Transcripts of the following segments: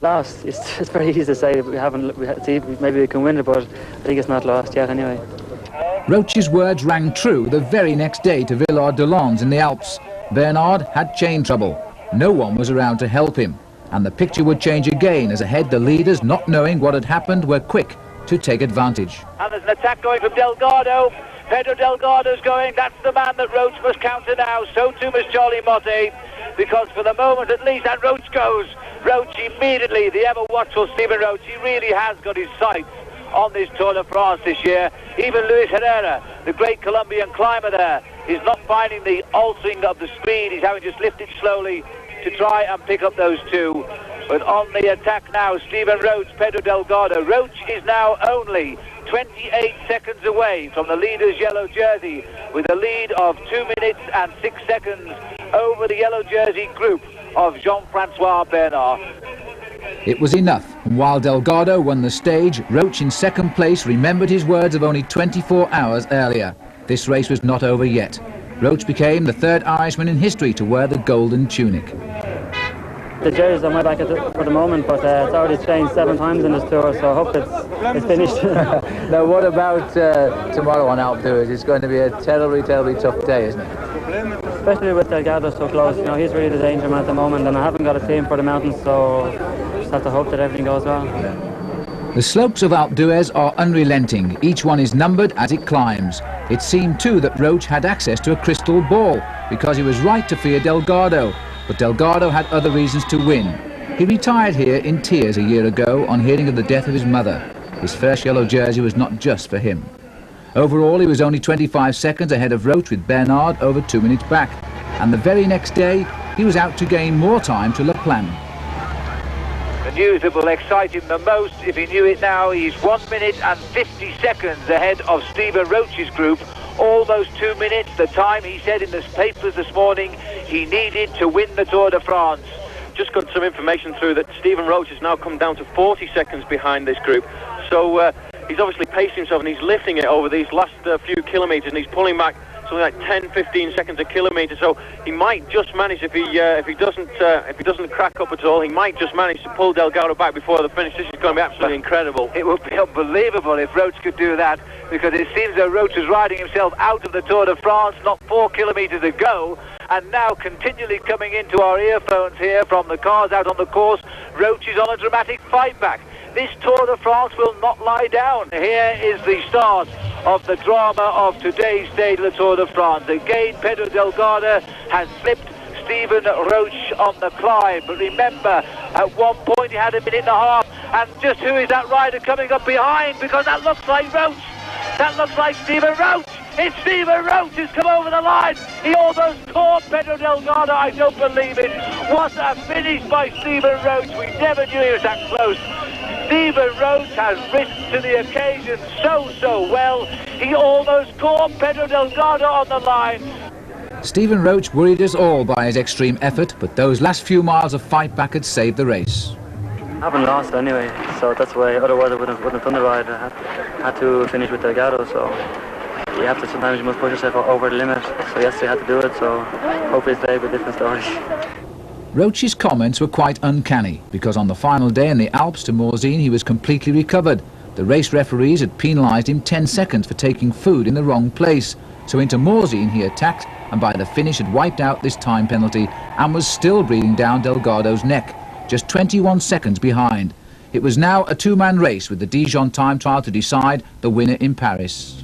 Lost. It's very easy to say. Maybe we can win it, but I think it's not lost yet anyway. Roche's words rang true the very next day to Villard-de-Lans in the Alps. Bernard had chain trouble. No one was around to help him. And the picture would change again as ahead the leaders, not knowing what had happened, were quick to take advantage. And there's an attack going from Delgado. Pedro Delgado's going. That's the man that Roche must counter now. So too must Charlie Motte. Because for the moment at least, and Roche goes. Roche immediately, the ever-watchful Stephen Roche, he really has got his sights on this Tour de France this year. Even Luis Herrera, the great Colombian climber there, is not finding the altering of the speed. He's having just lifted slowly to try and pick up those two. But on the attack now, Stephen Roche, Pedro Delgado. Roche is now only 28 seconds away from the leader's yellow jersey, with a lead of 2 minutes and 6 seconds over the yellow jersey group of Jean-Francois Bernard. It was enough, and while Delgado won the stage, Roche in second place remembered his words of only 24 hours earlier. This race was not over yet. Roche became the third Irishman in history to wear the golden tunic. The jersey's on my back for the moment, but it's already changed 7 times in this tour, so I hope it's finished. Now, what about tomorrow on Alpe d'Huez? It's going to be a terribly, terribly tough day, isn't it? Especially with Delgado so close. You know, he's really the danger man at the moment, and I haven't got a team for the mountains, so just have to hope that everything goes well. The slopes of Alpe d'Huez are unrelenting. Each one is numbered as it climbs. It seemed too that Roche had access to a crystal ball, because he was right to fear Delgado. But Delgado had other reasons to win. He retired here in tears a year ago on hearing of the death of his mother. His first yellow jersey was not just for him. Overall, he was only 25 seconds ahead of Roche, with Bernard over 2 minutes back. And the very next day, he was out to gain more time to Le Plan. The news that will excite him the most, if he knew it now, he's 1 minute and 50 seconds ahead of Stephen Roche's group. All those 2 minutes, the time he said in the papers this morning he needed to win the Tour de France. Just got some information through that Stephen Roche has now come down to 40 seconds behind this group. So he's obviously pacing himself and he's lifting it over these last few kilometres, and he's pulling back something like 10-15 seconds a kilometre. So he might just manage, if he doesn't crack up at all, he might just manage to pull Delgado back before the finish. This is going to be absolutely incredible. It would be unbelievable if Roche could do that, because it seems that Roche is riding himself out of the Tour de France not 4 kilometres ago, and now continually coming into our earphones here from the cars out on the course. Roche is on a dramatic fight back. This Tour de France will not lie down. Here is the start of the drama of today's stage of the Tour de France. Again, Pedro Delgado has slipped Stephen Roche on the climb. But remember, at one point he had 1.5 minutes. And just who is that rider coming up behind? Because that looks like Roche. That looks like Stephen Roche. It's Stephen Roche who's come over the line. He almost caught Pedro Delgado. I don't believe it. What a finish by Stephen Roche. We never knew he was that close. Stephen Roche has risen to the occasion so well. He almost caught Pedro Delgado on the line. Stephen Roche worried us all by his extreme effort, but those last few miles of fight back had saved the race. I haven't lost anyway, so that's why otherwise I wouldn't have done the ride. I had to finish with Delgado, so you have to, sometimes you must push yourself over the limit. So yesterday I had to do it, so hopefully today will be a different story. Roche's comments were quite uncanny, because on the final day in the Alps to Morzine he was completely recovered. The race referees had penalised him 10 seconds for taking food in the wrong place. So into Morzine he attacked, and by the finish had wiped out this time penalty and was still breathing down Delgado's neck, just 21 seconds behind. It was now a 2-man race, with the Dijon time trial to decide the winner in Paris.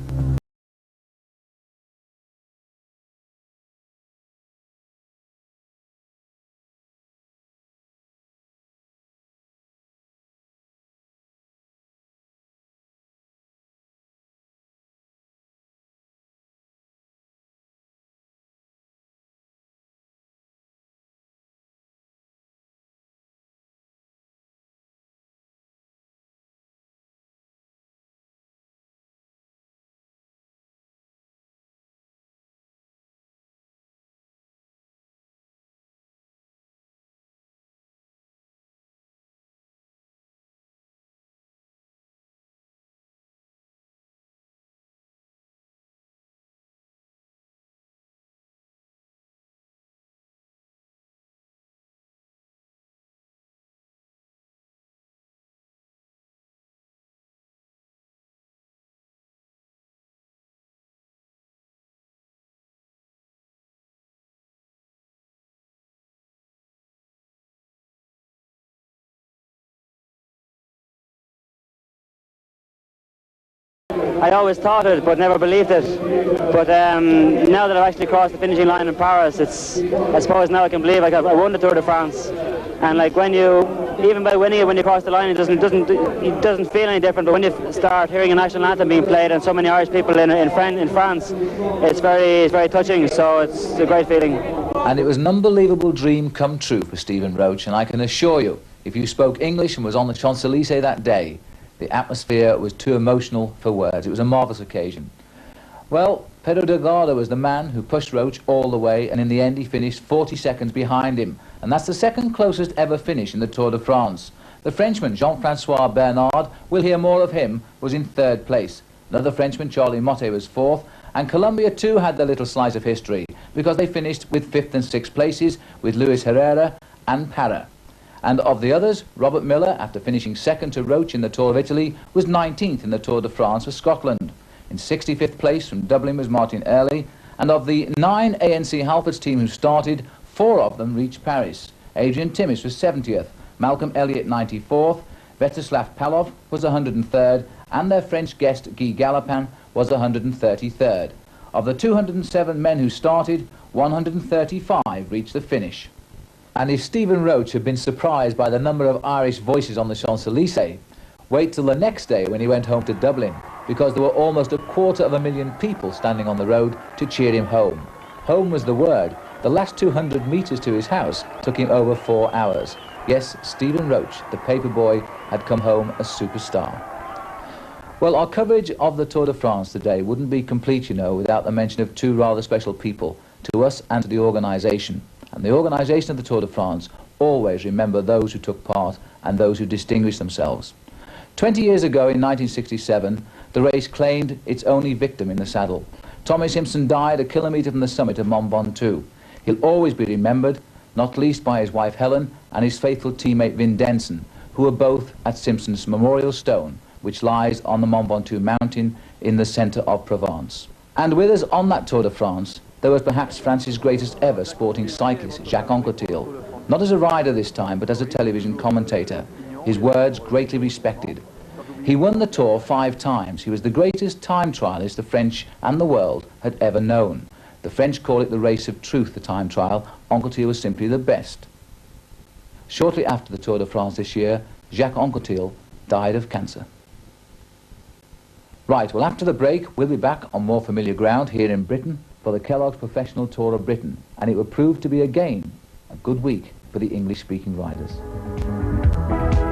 I always thought it, but never believed it. But now that I've actually crossed the finishing line in Paris, I suppose now I can believe I won the Tour de France. And like even by winning it, when you cross the line, it doesn't feel any different. But when you start hearing a national anthem being played and so many Irish people in France, it's very touching. So it's a great feeling. And it was an unbelievable dream come true for Stephen Roche, and I can assure you, if you spoke English and was on the Champs-Élysées that day, the atmosphere was too emotional for words. It was a marvellous occasion. Well, Pedro Delgado was the man who pushed Roche all the way, and in the end he finished 40 seconds behind him. And that's the second closest ever finish in the Tour de France. The Frenchman, Jean-Francois Bernard, we'll hear more of him, was in third place. Another Frenchman, Charlie Motte, was fourth. And Colombia too had their little slice of history, because they finished with fifth and sixth places with Luis Herrera and Parra. And of the others, Robert Miller, after finishing second to Roche in the Tour of Italy, was 19th in the Tour de France for Scotland. In 65th place from Dublin was Martin Early, and of the 9 ANC Halfords team who started, 4 of them reached Paris. Adrian Timmis was 70th, Malcolm Elliott 94th, Vyacheslav Palov was 103rd, and their French guest Guy Galopin was 133rd. Of the 207 men who started, 135 reached the finish. And if Stephen Roche had been surprised by the number of Irish voices on the Champs-Élysées, wait till the next day when he went home to Dublin, because there were almost 250,000 people standing on the road to cheer him home. Home was the word. The last 200 metres to his house took him over 4 hours. Yes, Stephen Roche, the paperboy, had come home a superstar. Well, our coverage of the Tour de France today wouldn't be complete, you know, without the mention of 2 rather special people, to us and to the organisation. And the organisation of the Tour de France always remember those who took part and those who distinguished themselves. 20 years ago, in 1967, the race claimed its only victim in the saddle. Tommy Simpson died a kilometre from the summit of Mont Ventoux. He'll always be remembered, not least by his wife Helen and his faithful teammate Vin Denson, who were both at Simpson's memorial stone, which lies on the Mont Ventoux mountain in the centre of Provence. And with us on that Tour de France, there was perhaps France's greatest ever sporting cyclist, Jacques Anquetil. Not as a rider this time, but as a television commentator. His words greatly respected. He won the Tour 5 times. He was the greatest time trialist the French and the world had ever known. The French call it the race of truth, the time trial. Anquetil was simply the best. Shortly after the Tour de France this year, Jacques Anquetil died of cancer. Right, well, after the break, we'll be back on more familiar ground here in Britain for the Kellogg's Professional Tour of Britain, and it will prove to be again a good week for the English-speaking riders.